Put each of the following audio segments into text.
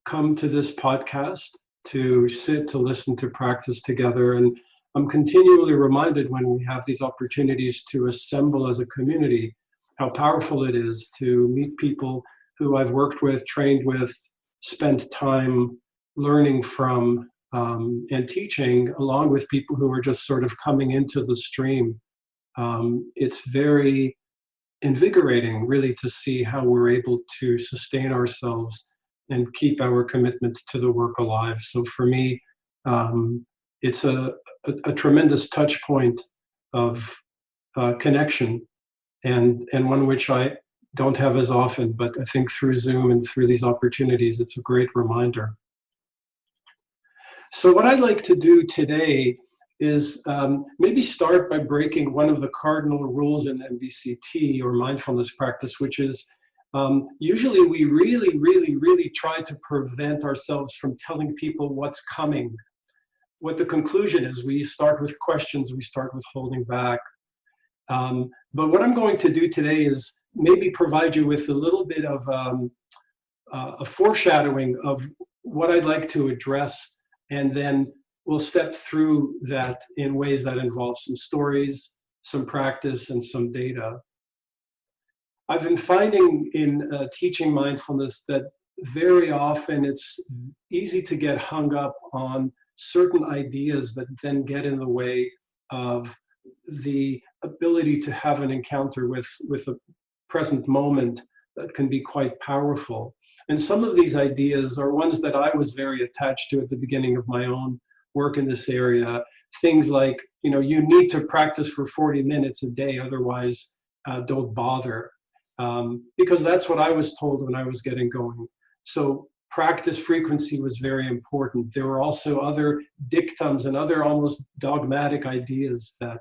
come to this podcast to sit, to listen, to practice together. And I'm continually reminded when we have these opportunities to assemble as a community, how powerful it is to meet people who I've worked with, trained with, spent time learning from, and teaching, along with people who are just sort of coming into the stream. It's very invigorating, really, to see how we're able to sustain ourselves and keep our commitment to the work alive. So for me, it's a tremendous touch point of connection, and one which I don't have as often, but I think through Zoom and through these opportunities, it's a great reminder. So what I'd like to do today is maybe start by breaking one of the cardinal rules in MBCT, or mindfulness practice, which is usually we really try to prevent ourselves from telling people what's coming, what the conclusion is. We start with questions, we start with holding back. But what I'm going to do today is maybe provide you with a little bit of a foreshadowing of what I'd like to address, and then we'll step through that in ways that involve some stories, some practice, and some data. I've been finding in teaching mindfulness that very often it's easy to get hung up on certain ideas that then get in the way of the ability to have an encounter with a present moment that can be quite powerful. And some of these ideas are ones that I was very attached to at the beginning of my own work in this area. Things like, you need to practice for 40 minutes a day, otherwise don't bother. Because that's what I was told when I was getting going. So practice frequency was very important. There were also other dictums and other almost dogmatic ideas that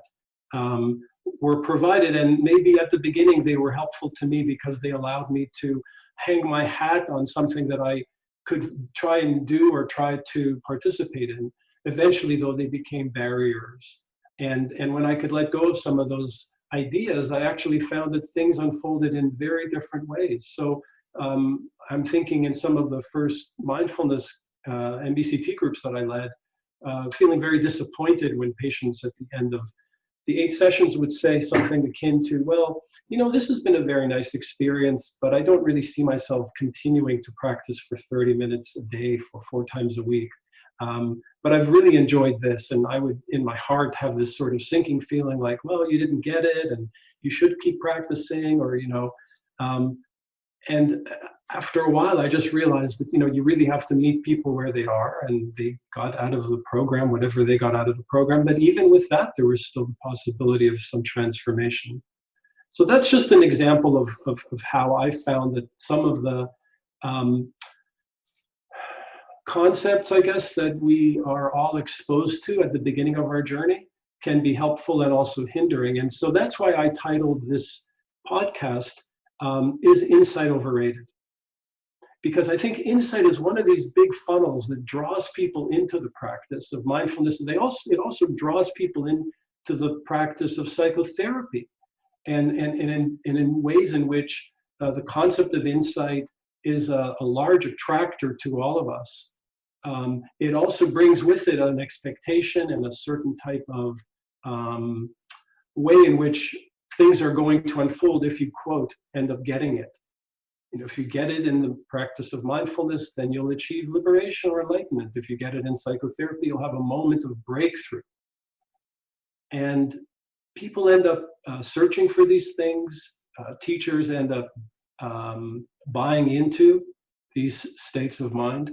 were provided, and maybe at the beginning they were helpful to me because they allowed me to hang my hat on something that I could try and do or try to participate in. Eventually, though, they became barriers. And when I could let go of some of those ideas, I actually found that things unfolded in very different ways. So I'm thinking in some of the first mindfulness MBCT groups that I led, feeling very disappointed when patients at the end of the 8 sessions would say something akin to, well, this has been a very nice experience, but I don't really see myself continuing to practice for 30 minutes a day for 4 times a week. But I've really enjoyed this, and I would, in my heart, have this sort of sinking feeling like, well, you didn't get it, and you should keep practicing, or, and after a while, I just realized that, you really have to meet people where they are, and they got out of the program, whatever they got out of the program. But even with that, there was still the possibility of some transformation. So that's just an example of how I found that some of the concepts, I guess, that we are all exposed to at the beginning of our journey can be helpful and also hindering. And so that's why I titled this podcast, Is Insight Overrated? Because I think insight is one of these big funnels that draws people into the practice of mindfulness. And it also draws people into the practice of psychotherapy, and in ways in which the concept of insight is a large attractor to all of us. It also brings with it an expectation and a certain type of way in which things are going to unfold if you, quote, end up getting it. If you get it in the practice of mindfulness, then you'll achieve liberation or enlightenment. If you get it in psychotherapy, you'll have a moment of breakthrough. And people end up searching for these things. Teachers end up buying into these states of mind.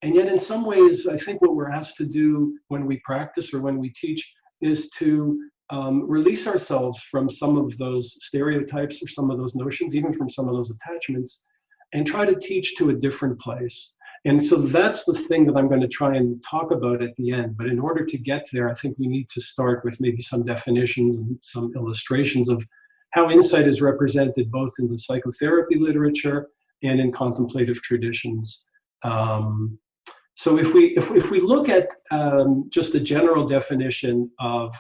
And yet, in some ways, I think what we're asked to do when we practice or when we teach is to release ourselves from some of those stereotypes or some of those notions, even from some of those attachments, and try to teach to a different place. And so that's the thing that I'm going to try and talk about at the end. But in order to get there, I think we need to start with maybe some definitions and some illustrations of how insight is represented both in the psychotherapy literature and in contemplative traditions. So if we look at just a general definition of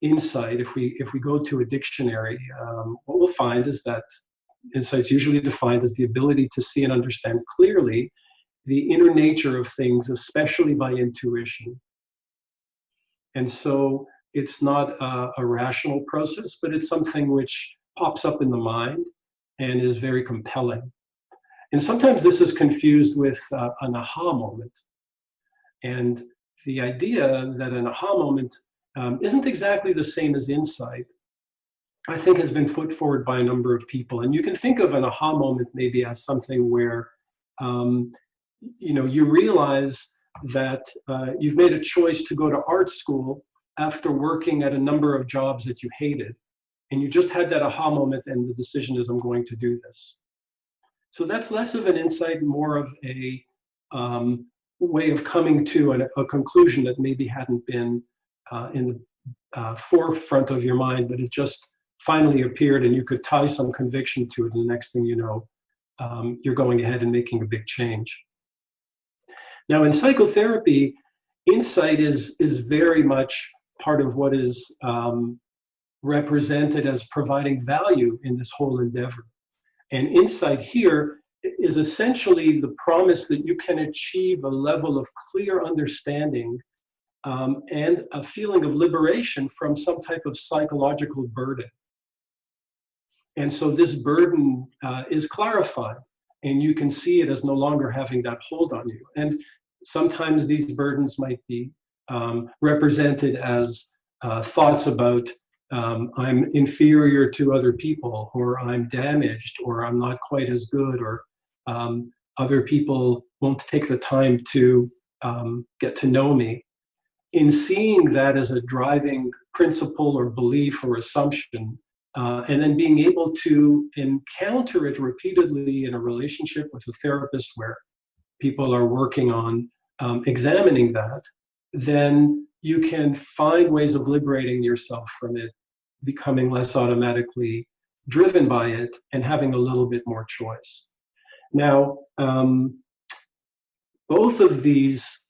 insight, if we go to a dictionary, what we'll find is that insight is usually defined as the ability to see and understand clearly the inner nature of things, especially by intuition. And so it's not a rational process, but it's something which pops up in the mind and is very compelling. And sometimes this is confused with an aha moment. And the idea that an aha moment isn't exactly the same as insight, I think, has been put forward by a number of people. And you can think of an aha moment maybe as something where you realize that you've made a choice to go to art school after working at a number of jobs that you hated. And you just had that aha moment, and the decision is, I'm going to do this. So that's less of an insight, more of a way of coming to a conclusion that maybe hadn't been in the forefront of your mind, but it just finally appeared, and you could tie some conviction to it. And the next thing you know, you're going ahead and making a big change. Now, in psychotherapy, insight is very much part of what is represented as providing value in this whole endeavor. And insight here is essentially the promise that you can achieve a level of clear understanding and a feeling of liberation from some type of psychological burden. And so this burden is clarified, and you can see it as no longer having that hold on you. And sometimes these burdens might be represented as thoughts about I'm inferior to other people, or I'm damaged, or I'm not quite as good, or other people won't take the time to get to know me. In seeing that as a driving principle or belief or assumption, and then being able to encounter it repeatedly in a relationship with a therapist where people are working on examining that, then you can find ways of liberating yourself from it, becoming less automatically driven by it, and having a little bit more choice. Now, both of these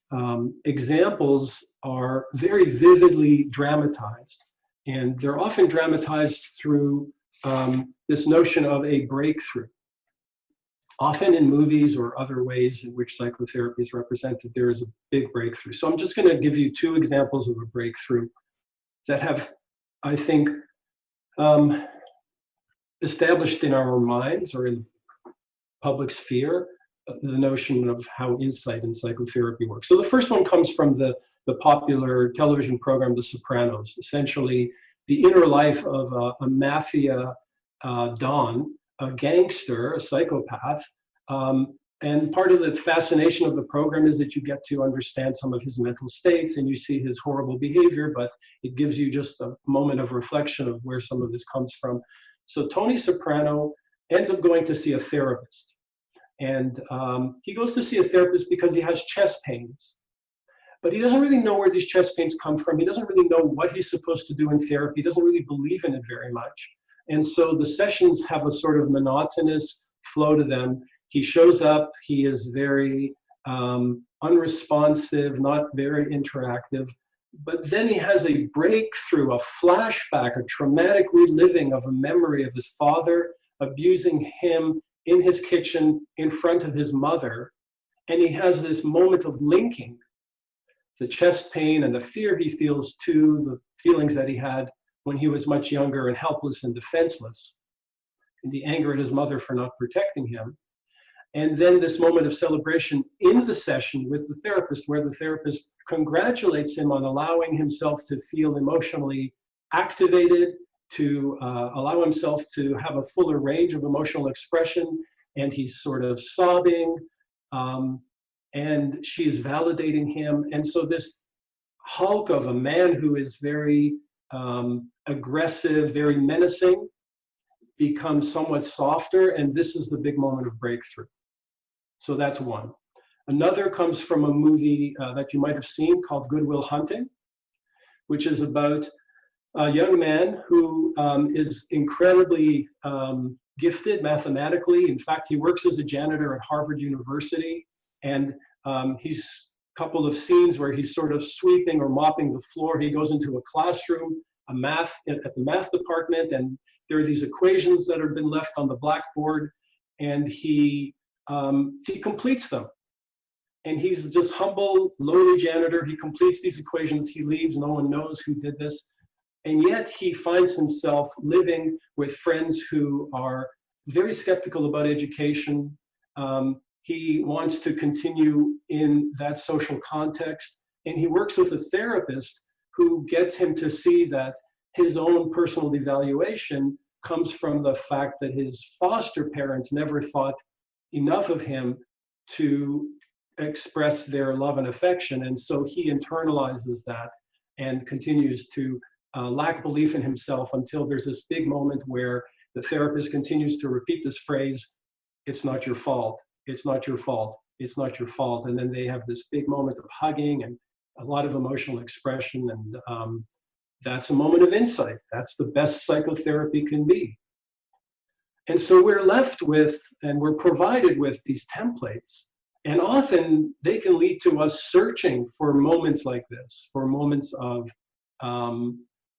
examples are very vividly dramatized, and they're often dramatized through this notion of a breakthrough. Often in movies or other ways in which psychotherapy is represented, there is a big breakthrough. So I'm just going to give you two examples of a breakthrough that have, I think, established in our minds or in public sphere the notion of how insight in psychotherapy works. So the first one comes from the popular television program The Sopranos, essentially the inner life of a mafia don, a gangster, a psychopath. And part of the fascination of the program is that you get to understand some of his mental states and you see his horrible behavior, but it gives you just a moment of reflection of where some of this comes from. So Tony Soprano ends up going to see a therapist. And he goes to see a therapist because he has chest pains. But he doesn't really know where these chest pains come from. He doesn't really know what he's supposed to do in therapy. He doesn't really believe in it very much. And so the sessions have a sort of monotonous flow to them. He shows up, he is very unresponsive, not very interactive. But then he has a breakthrough, a flashback, a traumatic reliving of a memory of his father abusing him in his kitchen in front of his mother. And he has this moment of linking the chest pain and the fear he feels to the feelings that he had when he was much younger and helpless and defenseless, and the anger at his mother for not protecting him. And then this moment of celebration in the session with the therapist, where the therapist congratulates him on allowing himself to feel emotionally activated, to allow himself to have a fuller range of emotional expression, and he's sort of sobbing, and she is validating him. And so this hulk of a man who is very aggressive, very menacing, becomes somewhat softer, and this is the big moment of breakthrough. So that's one. Another comes from a movie that you might have seen called Good Will Hunting, which is about a young man who is incredibly gifted mathematically. In fact, he works as a janitor at Harvard University, and he's a couple of scenes where he's sort of sweeping or mopping the floor. He goes into a classroom, at the math department, and there are these equations that have been left on the blackboard, and he completes them. And he's just humble, lowly janitor. He completes these equations, he leaves, no one knows who did this. And yet he finds himself living with friends who are very skeptical about education. He wants to continue in that social context. And he works with a therapist who gets him to see that his own personal devaluation comes from the fact that his foster parents never thought enough of him to express their love and affection. And so he internalizes that and continues to lack belief in himself until there's this big moment where the therapist continues to repeat this phrase, "It's not your fault, it's not your fault, it's not your fault." And then they have this big moment of hugging and a lot of emotional expression. And that's a moment of insight. That's the best psychotherapy can be. And so we're left with, and we're provided with these templates. And often they can lead to us searching for moments like this, for moments of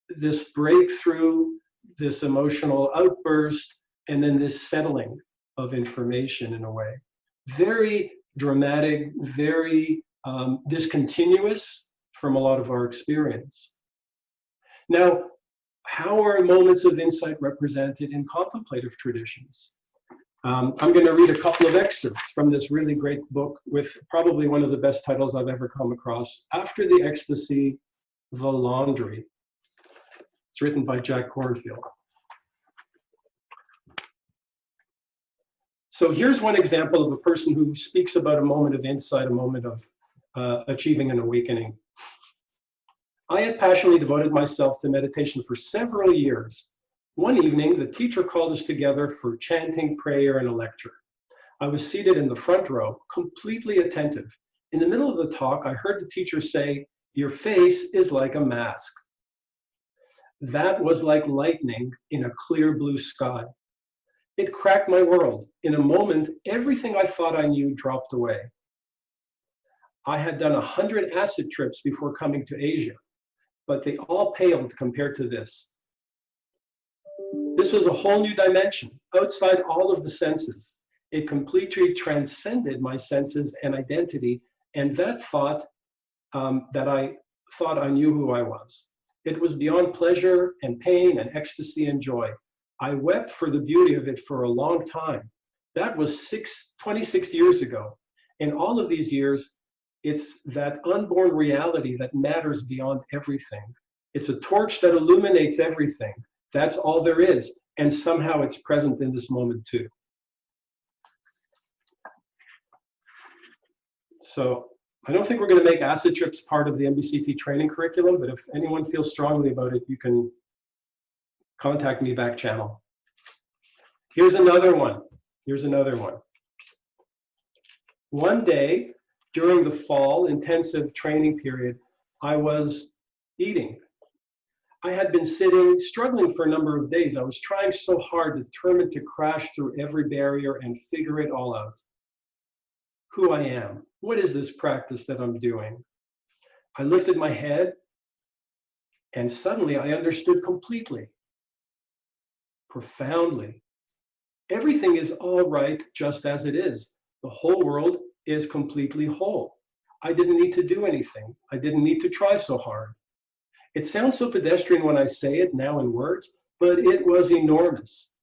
this breakthrough, this emotional outburst, and then this settling of information in a way. Very dramatic, very discontinuous from a lot of our experience. Now, how are moments of insight represented in contemplative traditions? I'm going to read a couple of excerpts from this really great book with probably one of the best titles I've ever come across, After the Ecstasy, The Laundry. It's written by Jack Kornfield. So here's one example of a person who speaks about a moment of insight, a moment of achieving an awakening. I had passionately devoted myself to meditation for several years. One evening, the teacher called us together for chanting, prayer, and a lecture. I was seated in the front row, completely attentive. In the middle of the talk, I heard the teacher say, "Your face is like a mask." That was like lightning in a clear blue sky. It cracked my world. In a moment, everything I thought I knew dropped away. I had done 100 acid trips before coming to Asia, but they all paled compared to this. This was a whole new dimension, outside all of the senses. It completely transcended my senses and identity, and that thought that I thought I knew who I was. It was beyond pleasure and pain and ecstasy and joy. I wept for the beauty of it for a long time. That was 26 years ago. In all of these years, it's that unborn reality that matters beyond everything. It's a torch that illuminates everything. That's all there is. And somehow it's present in this moment too. So I don't think we're going to make acid trips part of the MBCT training curriculum, but if anyone feels strongly about it, you can contact me back channel. Here's another one. Here's another one. One day during the fall intensive training period, I was eating. I had been sitting, struggling for a number of days. I was trying so hard, determined to crash through every barrier and figure it all out. Who I am. What is this practice that I'm doing? I lifted my head and suddenly I understood completely, profoundly. Everything is all right just as it is. The whole world is completely whole. I didn't need to do anything. I didn't need to try so hard. It sounds so pedestrian when I say it now in words, but it was enormous.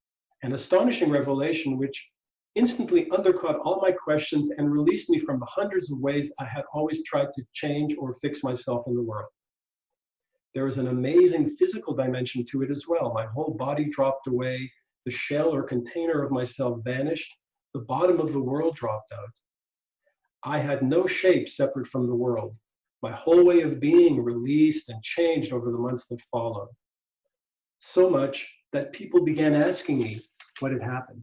An astonishing revelation which instantly undercut all my questions and released me from the hundreds of ways I had always tried to change or fix myself in the world. There was an amazing physical dimension to it as well. My whole body dropped away. The shell or container of myself vanished. The bottom of the world dropped out. I had no shape separate from the world. My whole way of being released and changed over the months that followed. So much that people began asking me what had happened.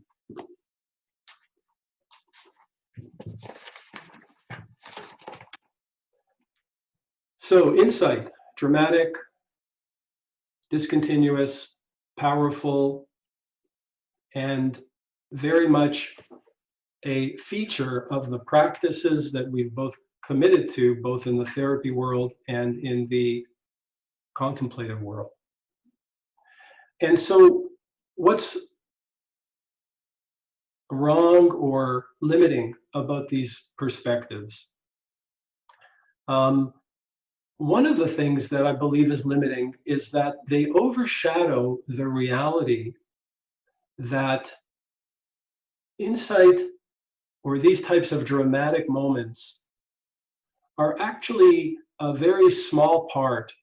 So insight, dramatic, discontinuous, powerful, and very much a feature of the practices that we've both committed to, both in the therapy world and in the contemplative world. And so what's wrong or limiting about these perspectives? Um, One of the things that I believe is limiting is that they overshadow the reality that insight or these types of dramatic moments are actually a very small part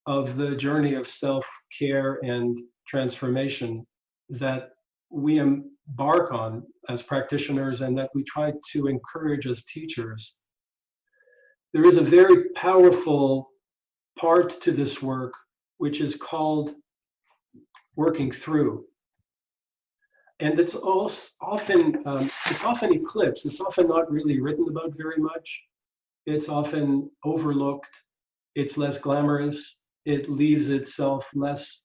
of the journey of self-care and transformation that we embark on as practitioners and that we try to encourage as teachers. There is a very powerful part to this work, which is called working through. And it's often eclipsed. It's often not really written about very much. It's often overlooked. It's less glamorous. It leaves itself less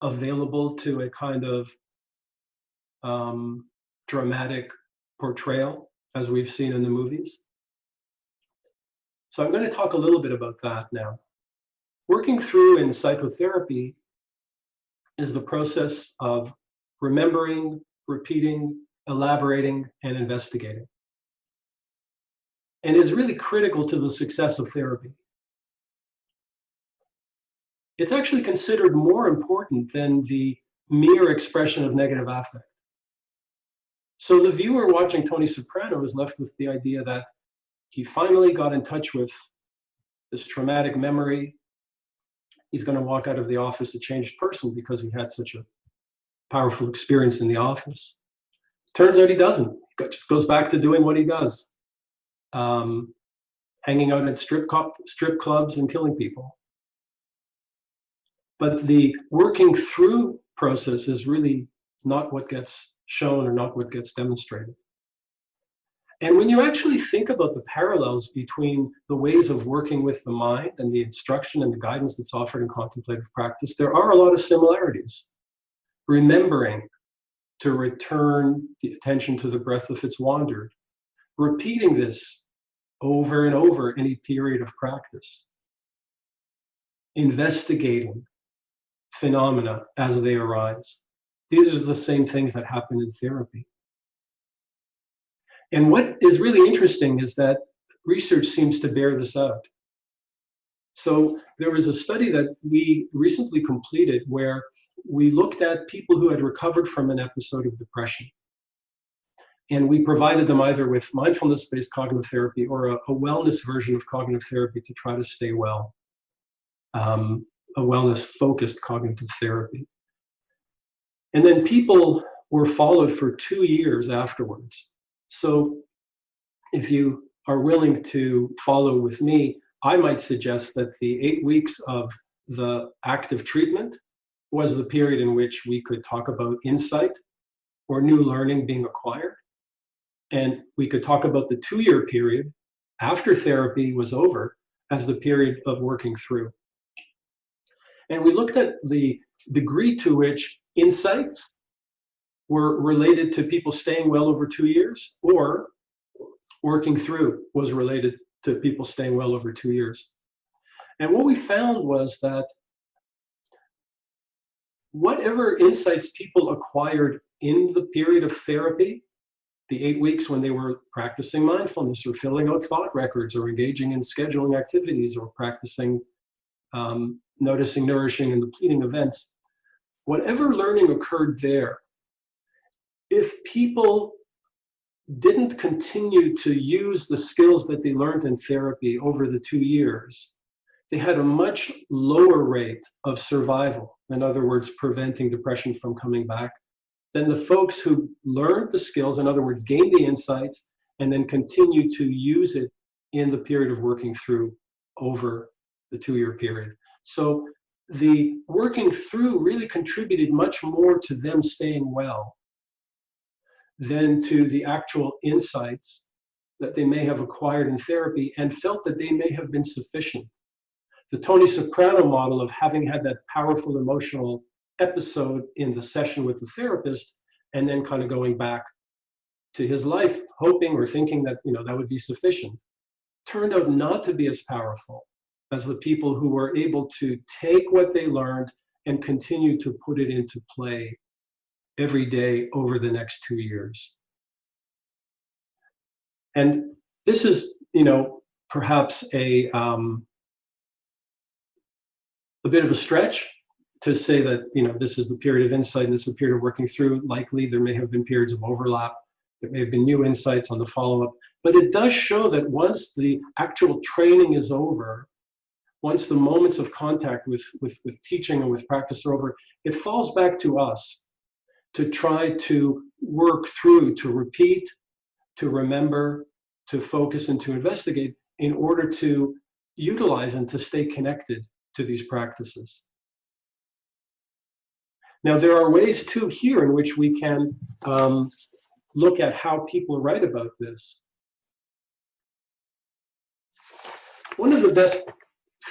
available to a kind of dramatic portrayal, as we've seen in the movies. So I'm going to talk a little bit about that now. Working through in psychotherapy is the process of remembering, repeating, elaborating, and investigating. And is really critical to the success of therapy. It's actually considered more important than the mere expression of negative affect. So the viewer watching Tony Soprano is left with the idea that he finally got in touch with this traumatic memory. He's going to walk out of the office a changed person because he had such a powerful experience in the office. Turns out he doesn't. He just goes back to doing what he does, hanging out at strip clubs and killing people. But the working through process is really not what gets shown or not what gets demonstrated. And when you actually think about the parallels between the ways of working with the mind and the instruction and the guidance that's offered in contemplative practice, there are a lot of similarities. Remembering to return the attention to the breath if it's wandered, repeating this over and over in a period of practice, investigating phenomena as they arise. These are the same things that happen in therapy. And what is really interesting is that research seems to bear this out. So there was a study that we recently completed where we looked at people who had recovered from an episode of depression. And we provided them either with mindfulness-based cognitive therapy or a wellness version of cognitive therapy to try to stay well, a wellness-focused cognitive therapy. And then people were followed for 2 years afterwards. So if you are willing to follow with me, I might suggest that the 8 weeks of the active treatment was the period in which we could talk about insight or new learning being acquired. And we could talk about the 2-year period after therapy was over as the period of working through. And we looked at the degree to which insights were related to people staying well over 2 years, or working through was related to people staying well over 2 years. And what we found was that whatever insights people acquired in the period of therapy, the 8 weeks when they were practicing mindfulness or filling out thought records or engaging in scheduling activities or practicing noticing, nourishing, and depleting events, whatever learning occurred there, if people didn't continue to use the skills that they learned in therapy over the 2 years, they had a much lower rate of survival, in other words, preventing depression from coming back, than the folks who learned the skills, in other words, gained the insights, and then continued to use it in the period of working through over the 2-year period. So the working through really contributed much more to them staying well than to the actual insights that they may have acquired in therapy and felt that they may have been sufficient. The Tony Soprano model of having had that powerful emotional episode in the session with the therapist and then kind of going back to his life, hoping or thinking that, that would be sufficient, turned out not to be as powerful as the people who were able to take what they learned and continue to put it into play every day over the next 2 years. And this is, perhaps a bit of a stretch to say that, you know, this is the period of insight and this is the period of working through. Likely there may have been periods of overlap. There may have been new insights on the follow-up. But it does show that once the actual training is over, once the moments of contact with teaching and with practice are over, it falls back to us to try to work through, to repeat, to remember, to focus, and to investigate in order to utilize and to stay connected to these practices. Now, there are ways too here in which we can look at how people write about this. One of the best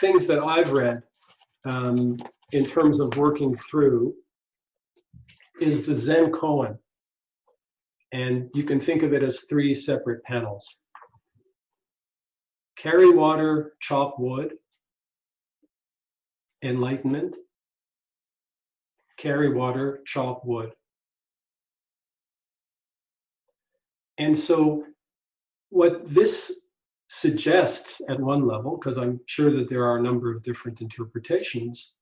things that I've read in terms of working through is the Zen koan. And you can think of it as 3 separate panels. Carry water, chop wood, enlightenment. Carry water, chop wood. And so what this suggests at one level, because I'm sure that there are a number of different interpretations,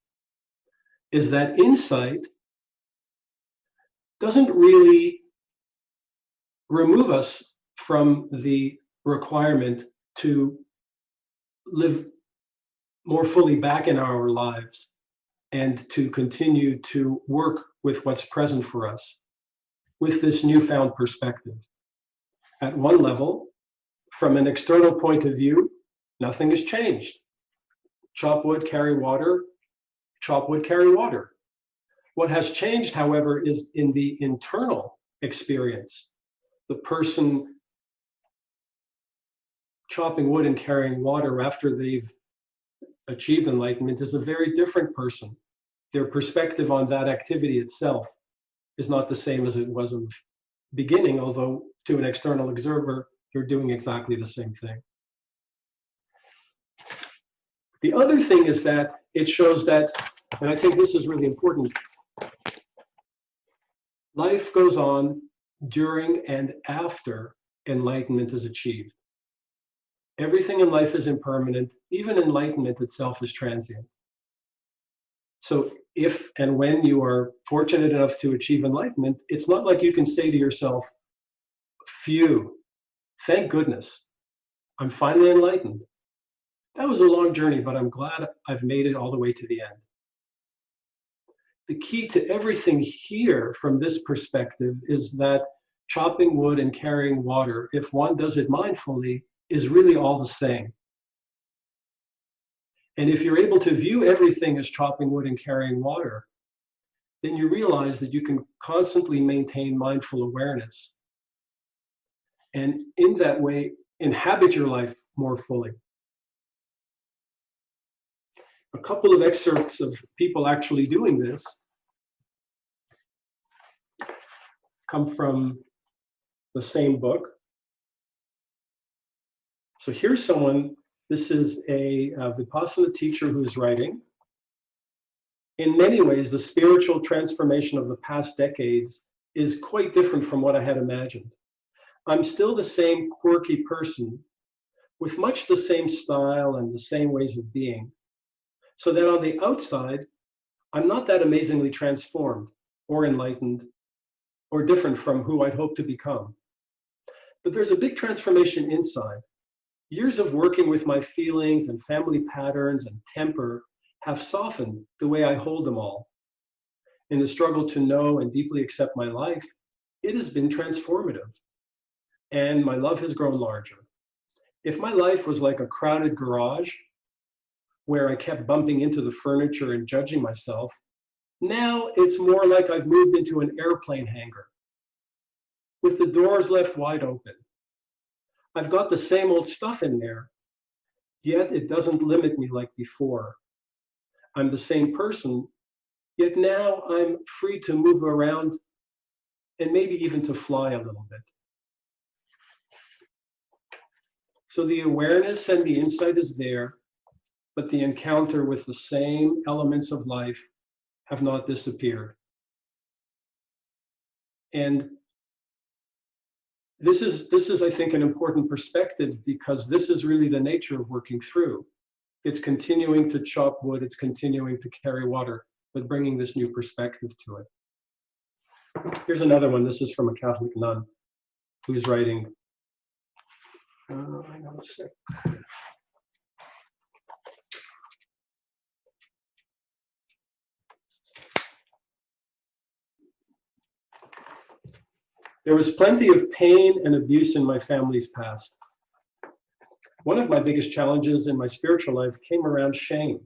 is that insight doesn't really remove us from the requirement to live more fully back in our lives and to continue to work with what's present for us with this newfound perspective. At one level, from an external point of view, nothing has changed. Chop wood, carry water, chop wood, carry water. What has changed, however, is in the internal experience. The person chopping wood and carrying water after they've achieved enlightenment is a very different person. Their perspective on that activity itself is not the same as it was in the beginning, although to an external observer, they're doing exactly the same thing. The other thing is that it shows that, and I think this is really important, life goes on during and after enlightenment is achieved. Everything in life is impermanent. Even enlightenment itself is transient. So if and when you are fortunate enough to achieve enlightenment, it's not like you can say to yourself, phew, thank goodness, I'm finally enlightened. That was a long journey, but I'm glad I've made it all the way to the end. The key to everything here from this perspective is that chopping wood and carrying water, if one does it mindfully, is really all the same. And if you're able to view everything as chopping wood and carrying water, then you realize that you can constantly maintain mindful awareness. And in that way, inhabit your life more fully. A couple of excerpts of people actually doing this come from the same book. So here's someone, this is a Vipassana teacher who's writing. In many ways, the spiritual transformation of the past decades is quite different from what I had imagined. I'm still the same quirky person with much the same style and the same ways of being. So that on the outside, I'm not that amazingly transformed or enlightened or different from who I'd hoped to become. But there's a big transformation inside. Years of working with my feelings and family patterns and temper have softened the way I hold them all. In the struggle to know and deeply accept my life, it has been transformative. And my love has grown larger. If my life was like a crowded garage where I kept bumping into the furniture and judging myself, now it's more like I've moved into an airplane hangar with the doors left wide open. I've got the same old stuff in there, yet it doesn't limit me like before. I'm the same person, yet now I'm free to move around and maybe even to fly a little bit. So the awareness and the insight is there, but the encounter with the same elements of life have not disappeared. And this is, I think, an important perspective, because this is really the nature of working through. It's continuing to chop wood, it's continuing to carry water, but bringing this new perspective to it. Here's another one. This is from a Catholic nun who's writing. Hang on a sec. There was plenty of pain and abuse in my family's past. One of my biggest challenges in my spiritual life came around shame.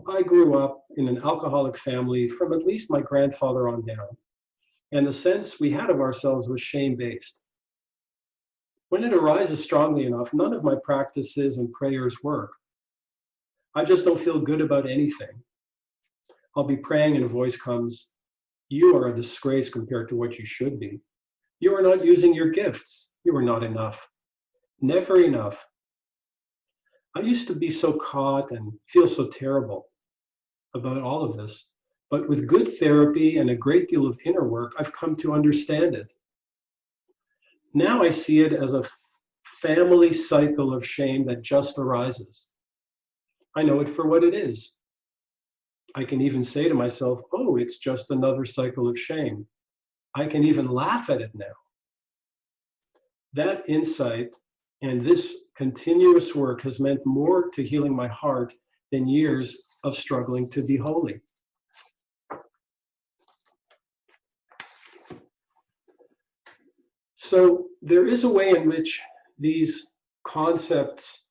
I grew up in an alcoholic family from at least my grandfather on down, and the sense we had of ourselves was shame-based. When it arises strongly enough, none of my practices and prayers work. I just don't feel good about anything. I'll be praying and a voice comes, "You are a disgrace compared to what you should be. You are not using your gifts. You are not enough. Never enough." I used to be so caught and feel so terrible about all of this. But with good therapy and a great deal of inner work, I've come to understand it. Now I see it as a family cycle of shame that just arises. I know it for what it is. I can even say to myself, oh, it's just another cycle of shame. I can even laugh at it now. That insight and this continuous work has meant more to healing my heart than years of struggling to be holy. So there is a way in which these concepts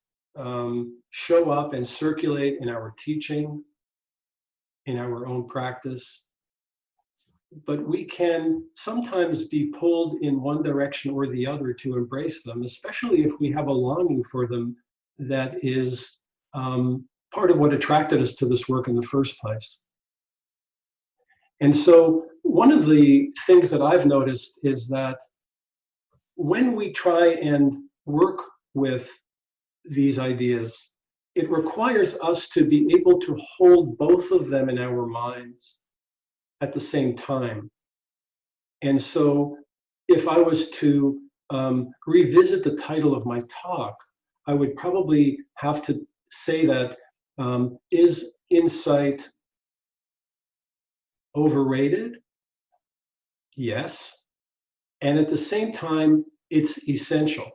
show up and circulate in our teaching, in our own practice. But we can sometimes be pulled in one direction or the other to embrace them, especially if we have a longing for them that is part of what attracted us to this work in the first place. And so one of the things that I've noticed is that when we try and work with these ideas, it requires us to be able to hold both of them in our minds at the same time. And so if I was to revisit the title of my talk, I would probably have to say that is insight overrated? Yes. And at the same time, it's essential.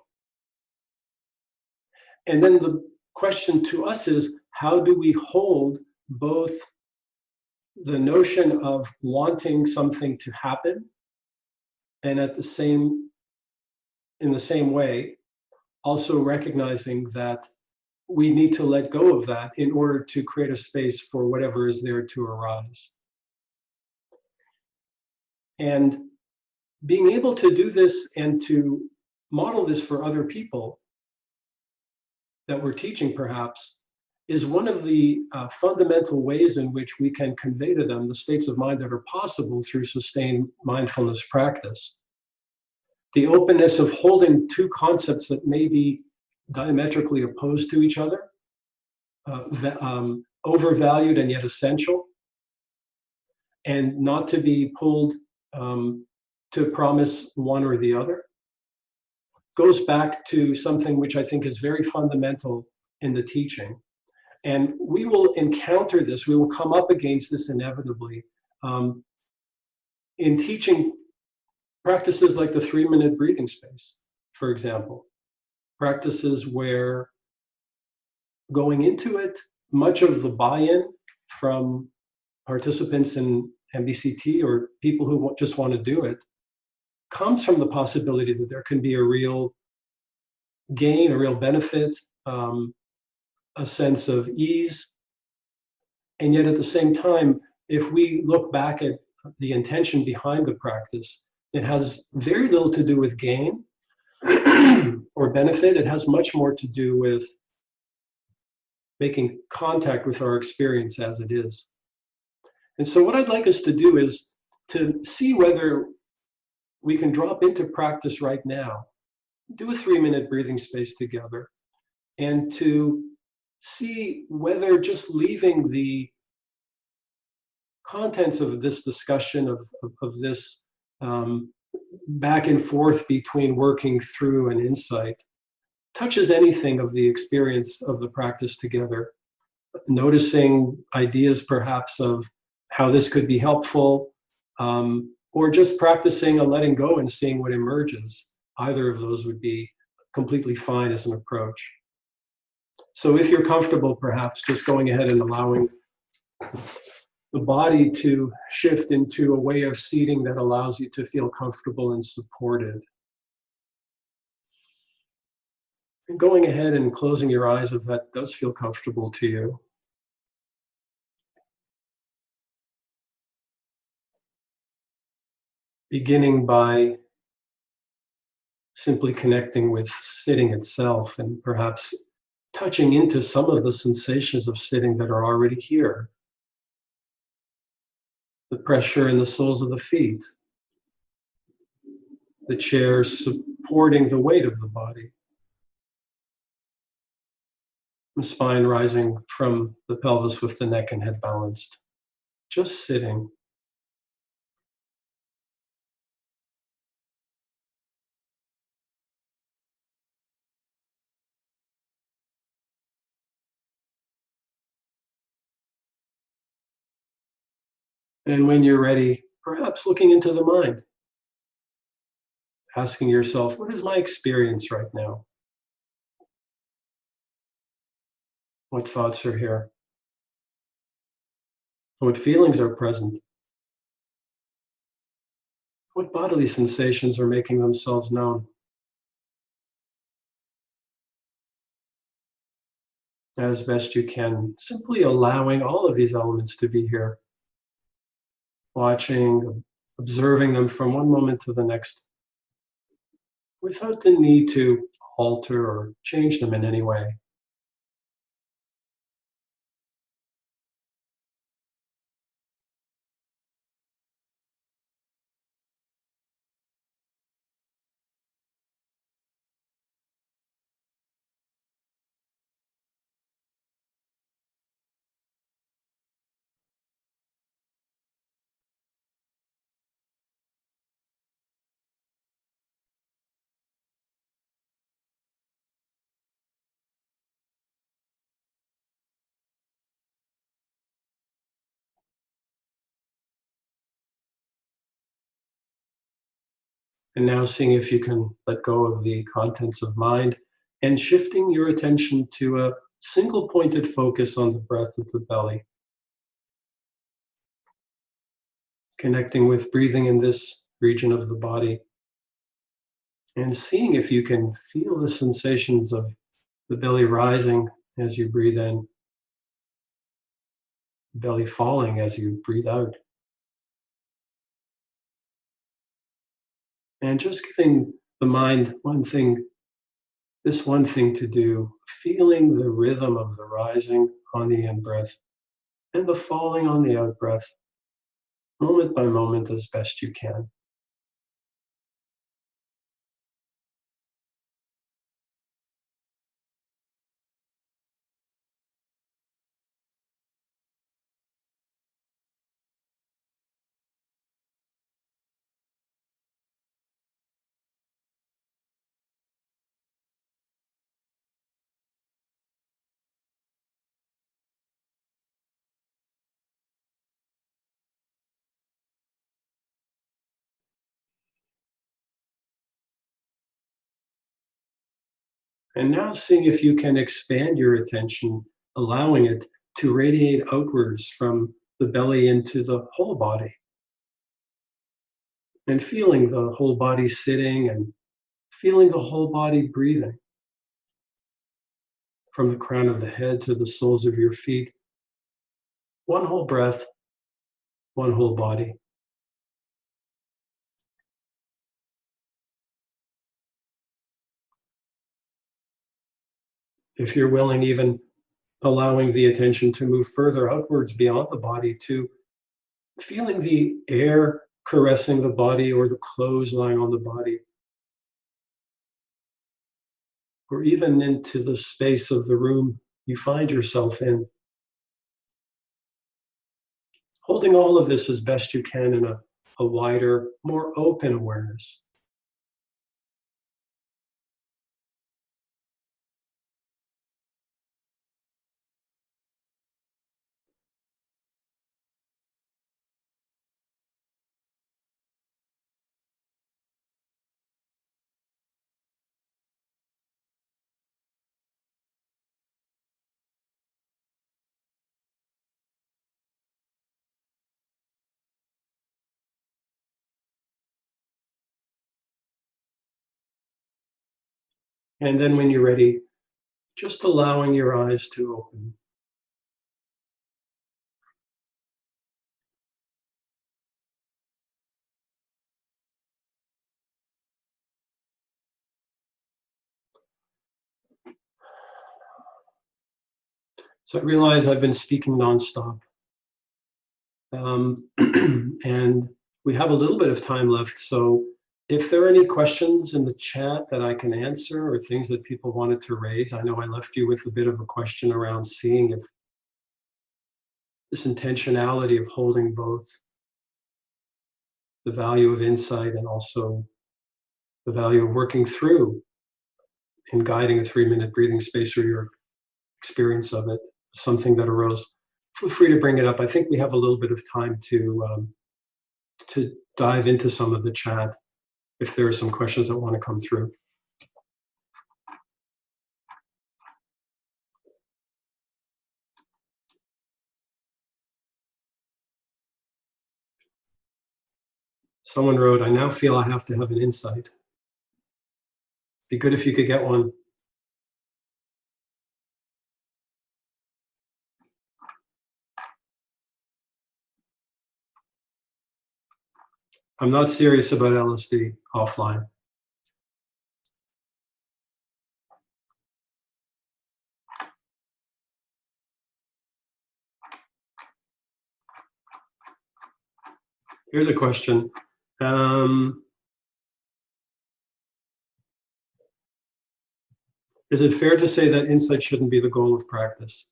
And then the question to us is, how do we hold both the notion of wanting something to happen and in the same way, also recognizing that we need to let go of that in order to create a space for whatever is there to arise. And being able to do this and to model this for other people that we're teaching perhaps is one of the fundamental ways in which we can convey to them the states of mind that are possible through sustained mindfulness practice. The openness of holding two concepts that may be diametrically opposed to each other, overvalued and yet essential, and not to be pulled to promise one or the other, goes back to something which I think is very fundamental in the teaching. And we will encounter this, we will come up against this inevitably in teaching practices like the 3-minute breathing space, for example. Practices where going into it, much of the buy-in from participants in MBCT or people who just want to do it comes from the possibility that there can be a real gain, a real benefit, a sense of ease. And yet at the same time, if we look back at the intention behind the practice, it has very little to do with gain or benefit. It has much more to do with making contact with our experience as it is. And so what I'd like us to do is to see whether we can drop into practice right now, do a 3-minute breathing space together, and to see whether just leaving the contents of this discussion, of this back and forth between working through and insight, touches anything of the experience of the practice together, noticing ideas perhaps of how this could be helpful, or just practicing a letting go and seeing what emerges. Either of those would be completely fine as an approach. So if you're comfortable, perhaps just going ahead and allowing the body to shift into a way of seating that allows you to feel comfortable and supported. And going ahead and closing your eyes if that does feel comfortable to you. Beginning by simply connecting with sitting itself and perhaps touching into some of the sensations of sitting that are already here. The pressure in the soles of the feet, the chair supporting the weight of the body, the spine rising from the pelvis with the neck and head balanced. Just sitting. And when you're ready, perhaps looking into the mind, asking yourself, what is my experience right now? What thoughts are here? What feelings are present? What bodily sensations are making themselves known? As best you can, simply allowing all of these elements to be here. Watching, observing them from one moment to the next, without the need to alter or change them in any way. And now seeing if you can let go of the contents of mind and shifting your attention to a single pointed focus on the breath of the belly. Connecting with breathing in this region of the body and seeing if you can feel the sensations of the belly rising as you breathe in, belly falling as you breathe out. And just giving the mind one thing to do, feeling the rhythm of the rising on the in-breath and the falling on the out-breath, moment by moment as best you can. And now seeing if you can expand your attention, allowing it to radiate outwards from the belly into the whole body. And feeling the whole body sitting and feeling the whole body breathing. From the crown of the head to the soles of your feet. One whole breath, one whole body. If you're willing, even allowing the attention to move further outwards beyond the body to feeling the air caressing the body or the clothes lying on the body. Or even into the space of the room you find yourself in. Holding all of this as best you can in a a wider, more open awareness. And then when you're ready, just allowing your eyes to open. So I realize I've been speaking nonstop. And we have a little bit of time left. So if there are any questions in the chat that I can answer or things that people wanted to raise, I know I left you with a bit of a question around seeing if this intentionality of holding both the value of insight and also the value of working through and guiding a 3-minute breathing space or your experience of it, something that arose. Feel free to bring it up. I think we have a little bit of time to dive into some of the chat if there are some questions that want to come through. Someone wrote, I now feel I have to have an insight. Be good if you could get one. I'm not serious about LSD offline. Here's a question. Is it fair to say that insight shouldn't be the goal of practice?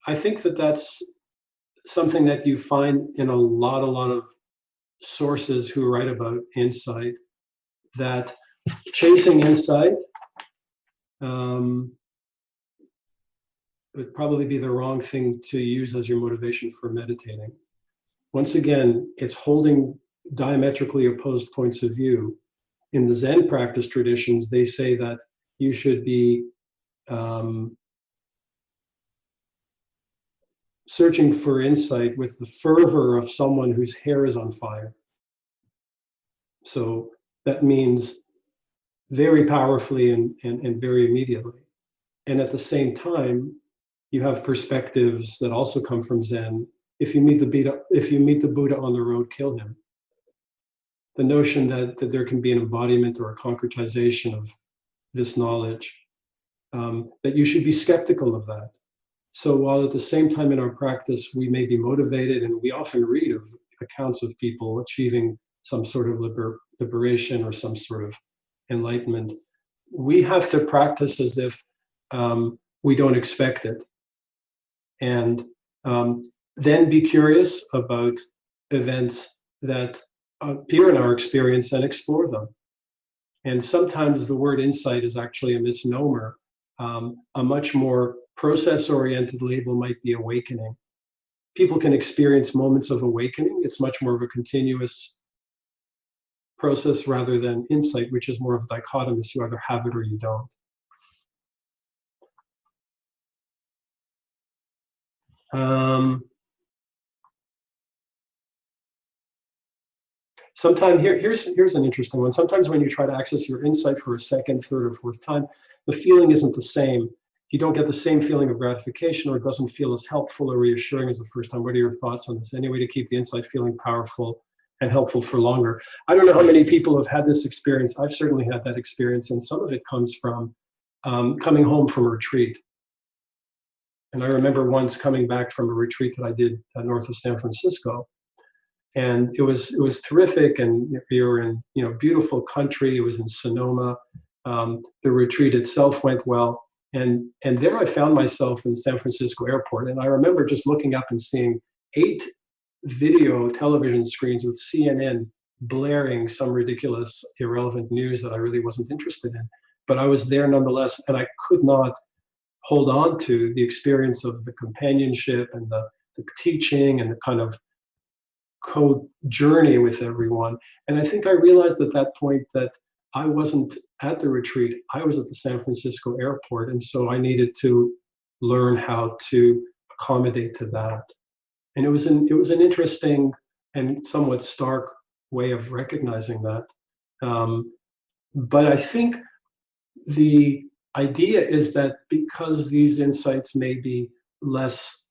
I think that that's something that you find in a lot of sources who write about insight, that chasing insight would probably be the wrong thing to use as your motivation for meditating. Once again, it's holding diametrically opposed points of view. In the Zen practice traditions, they say that you should be searching for insight with the fervor of someone whose hair is on fire. So that means very powerfully and very immediately. And at the same time, you have perspectives that also come from Zen. If you meet the Buddha on the road, kill him. The notion that there can be an embodiment or a concretization of this knowledge, that you should be skeptical of that. So while at the same time in our practice, we may be motivated, and we often read of accounts of people achieving some sort of liberation or some sort of enlightenment, we have to practice as if we don't expect it. And then be curious about events that appear in our experience and explore them. And sometimes the word insight is actually a misnomer. A much more process-oriented label might be awakening. People can experience moments of awakening. It's much more of a continuous process rather than insight, which is more of a dichotomous. You either have it or you don't. Sometimes here's an interesting one. Sometimes when you try to access your insight for a second, third, or fourth time, the feeling isn't the same. You don't get the same feeling of gratification, or it doesn't feel as helpful or reassuring as the first time. What are your thoughts on this? Any way to keep the insight feeling powerful and helpful for longer? I don't know how many people have had this experience. I've certainly had that experience, and some of it comes from coming home from a retreat. And I remember once coming back from a retreat that I did north of San Francisco, and it was terrific. And we were in beautiful country. It was in Sonoma. The retreat itself went well, And there I found myself in the San Francisco airport. And I remember just looking up and seeing 8 video television screens with CNN blaring some ridiculous, irrelevant news that I really wasn't interested in. But I was there nonetheless, and I could not hold on to the experience of the companionship and the teaching and the kind of co-journey with everyone. And I think I realized at that point that I wasn't at the retreat, I was at the San Francisco airport, and so I needed to learn how to accommodate to that. And it was an interesting and somewhat stark way of recognizing that. But I think the idea is that because these insights may be less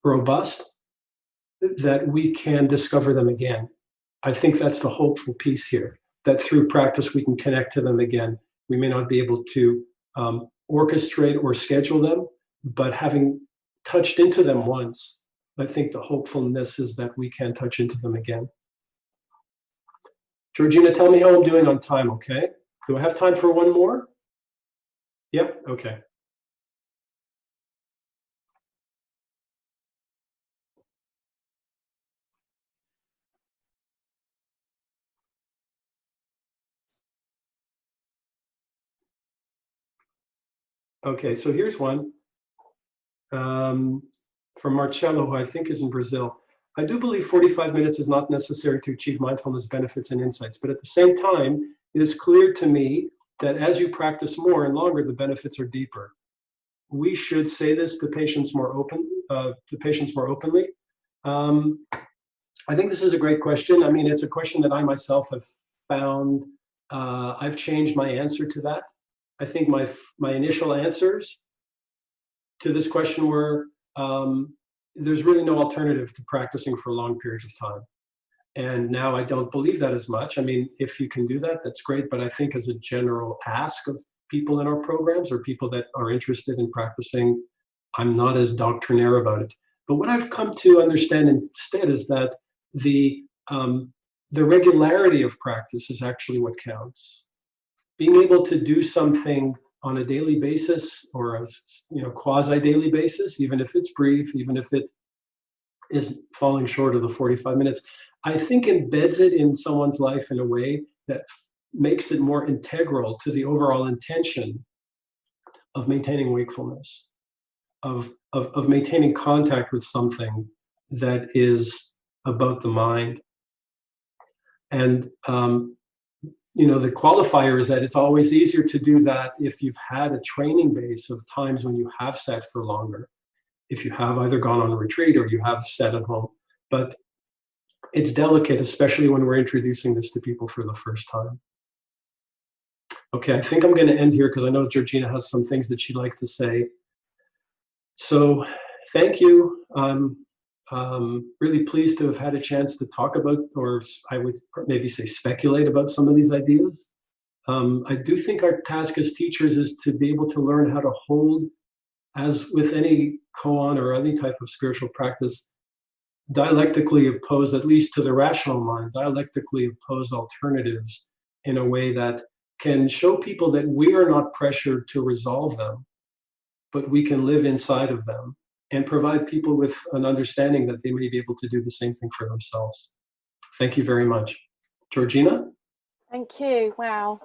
robust, that we can discover them again. I think that's the hopeful piece here, that through practice we can connect to them again. We may not be able to orchestrate or schedule them, but having touched into them once, I think the hopefulness is that we can touch into them again. Georgina, tell me how I'm doing on time, okay? Do I have time for one more? Yep, okay. Okay, so here's one from Marcello, who I think is in Brazil. I do believe 45 minutes is not necessary to achieve mindfulness benefits and insights, but at the same time, it is clear to me that as you practice more and longer, the benefits are deeper. We should say this to patients more openly. I think this is a great question. I mean, it's a question that I myself have found. I've changed my answer to that. I think my initial answers to this question were, there's really no alternative to practicing for long periods of time. And now I don't believe that as much. I mean, if you can do that, that's great. But I think as a general ask of people in our programs or people that are interested in practicing, I'm not as doctrinaire about it. But what I've come to understand instead is that the regularity of practice is actually what counts. Being able to do something on a daily basis or a quasi-daily basis, even if it's brief, even if it is falling short of the 45 minutes, I think embeds it in someone's life in a way that makes it more integral to the overall intention of maintaining wakefulness, of maintaining contact with something that is about the mind. And the qualifier is that it's always easier to do that if you've had a training base of times when you have sat for longer, if you have either gone on a retreat or you have sat at home. But it's delicate, especially when we're introducing this to people for the first time. Okay, I think I'm going to end here because I know Georgina has some things that she'd like to say. So thank you. I'm really pleased to have had a chance to talk about, or I would maybe say speculate about some of these ideas. I do think our task as teachers is to be able to learn how to hold, as with any koan or any type of spiritual practice, dialectically opposed, at least to the rational mind, dialectically opposed alternatives in a way that can show people that we are not pressured to resolve them, but we can live inside of them and provide people with an understanding that they may be able to do the same thing for themselves. Thank you very much. Georgina? Thank you. Wow.